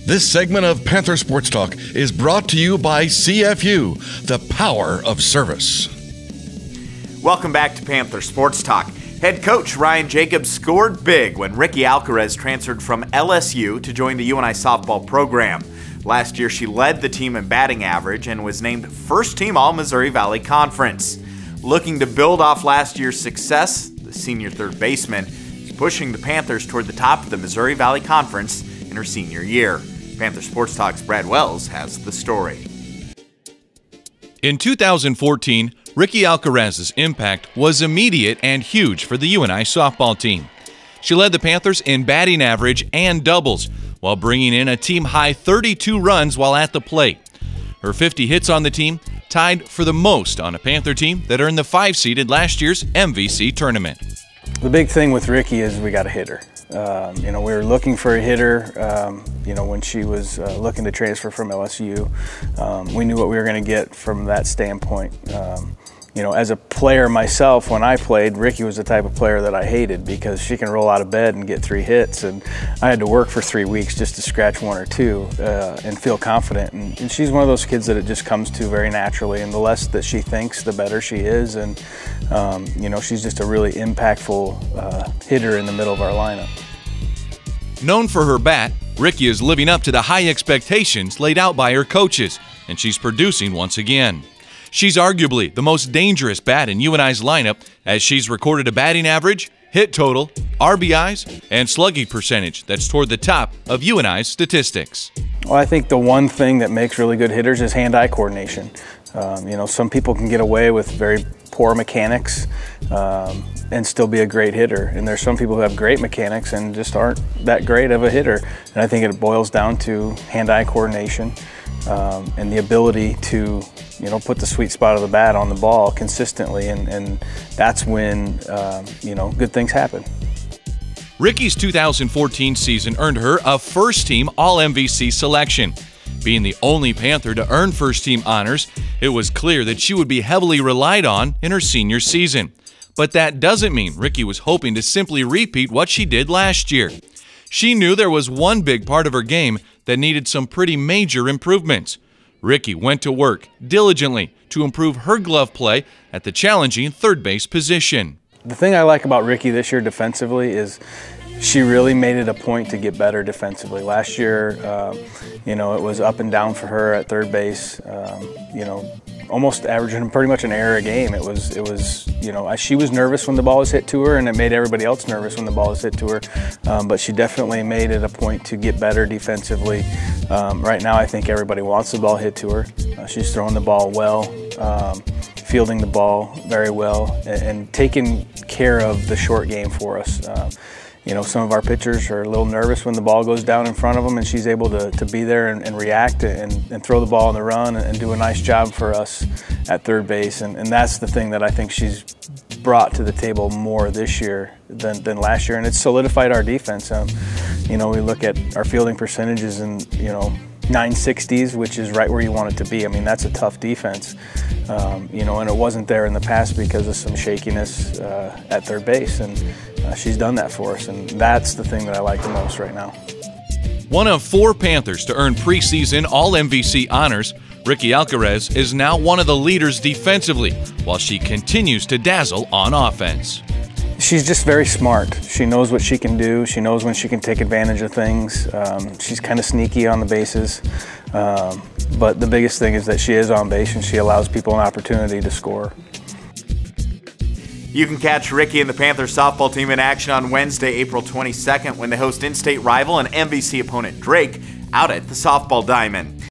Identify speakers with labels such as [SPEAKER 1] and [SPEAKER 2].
[SPEAKER 1] This segment of Panther Sports Talk is brought to you by CFU, the power of service.
[SPEAKER 2] Welcome back to Panther Sports Talk. Head coach Ryan Jacobs scored big when Rikki Alcaraz transferred from LSU to join the UNI softball program. Last year, she led the team in batting average and was named first team All-Missouri Valley Conference. Looking to build off last year's success, the senior third baseman is pushing the Panthers toward the top of the Missouri Valley Conference in her senior year. Panther Sports Talk's Brad Wells has the story.
[SPEAKER 3] In 2014, Rikki Alcarez's impact was immediate and huge for the UNI softball team. She led the Panthers in batting average and doubles, while bringing in a team-high 32 runs while at the plate. Her 50 hits on the team tied for the most on a Panther team that earned the 5-seeded last year's MVC tournament. The
[SPEAKER 4] big thing with Rikki is we got a hitter. We were looking for a hitter, when she was looking to transfer from LSU. We knew what we were going to get from that standpoint. As a player myself, when I played, Rikki was the type of player that I hated because she can roll out of bed and get 3 hits, and I had to work for 3 weeks just to scratch 1 or 2 and feel confident. And she's one of those kids that it just comes to very naturally, and the less that she thinks, the better she is. And she's just a really impactful hitter in the middle of our lineup.
[SPEAKER 3] Known for her bat, Rikki is living up to the high expectations laid out by her coaches, and she's producing once again. She's arguably the most dangerous bat in UNI's lineup, as she's recorded a batting average, hit total, RBIs, and slugging percentage that's toward the top of UNI's statistics.
[SPEAKER 4] Well, I think the one thing that makes really good hitters is hand-eye coordination. Some people can get away with very poor mechanics and still be a great hitter. And there's some people who have great mechanics and just aren't that great of a hitter. And I think it boils down to hand-eye coordination and the ability to put the sweet spot of the bat on the ball consistently, and that's when good things happen.
[SPEAKER 3] Rikki's 2014 season earned her a first-team All-MVC selection. Being the only Panther to earn first-team honors, it was clear that she would be heavily relied on in her senior season. But that doesn't mean Rikki was hoping to simply repeat what she did last year. She knew there was one big part of her game that needed some pretty major improvements. Rikki went to work diligently to improve her glove play at the challenging third base position.
[SPEAKER 4] The thing I like about Rikki this year defensively is she really made it a point to get better defensively. Last year, it was up and down for her at third base. Almost averaging pretty much an error a game. She was nervous when the ball was hit to her, and it made everybody else nervous when the ball was hit to her. But she definitely made it a point to get better defensively. Right now, I think everybody wants the ball hit to her. She's throwing the ball well, fielding the ball very well, and taking care of the short game for us. Some of our pitchers are a little nervous when the ball goes down in front of them, and she's able to be there and react and throw the ball on the run and do a nice job for us at third base. And that's the thing that I think she's brought to the table more this year than last year, and it's solidified our defense. We look at our fielding percentages and 960s, which is right where you want it to be. I mean, that's a tough defense, and it wasn't there in the past because of some shakiness at third base, and she's done that for us, and that's the thing that I like the most right now.
[SPEAKER 3] One of 4 Panthers to earn preseason All-MVC honors, Rikki Alcarez is now one of the leaders defensively, while she continues to dazzle on offense.
[SPEAKER 4] She's just very smart. She knows what she can do. She knows when she can take advantage of things. She's kind of sneaky on the bases. But the biggest thing is that she is on base and she allows people an opportunity to score.
[SPEAKER 2] You can catch Rikki and the Panthers softball team in action on Wednesday, April 22nd when they host in-state rival and MVC opponent Drake out at the softball diamond.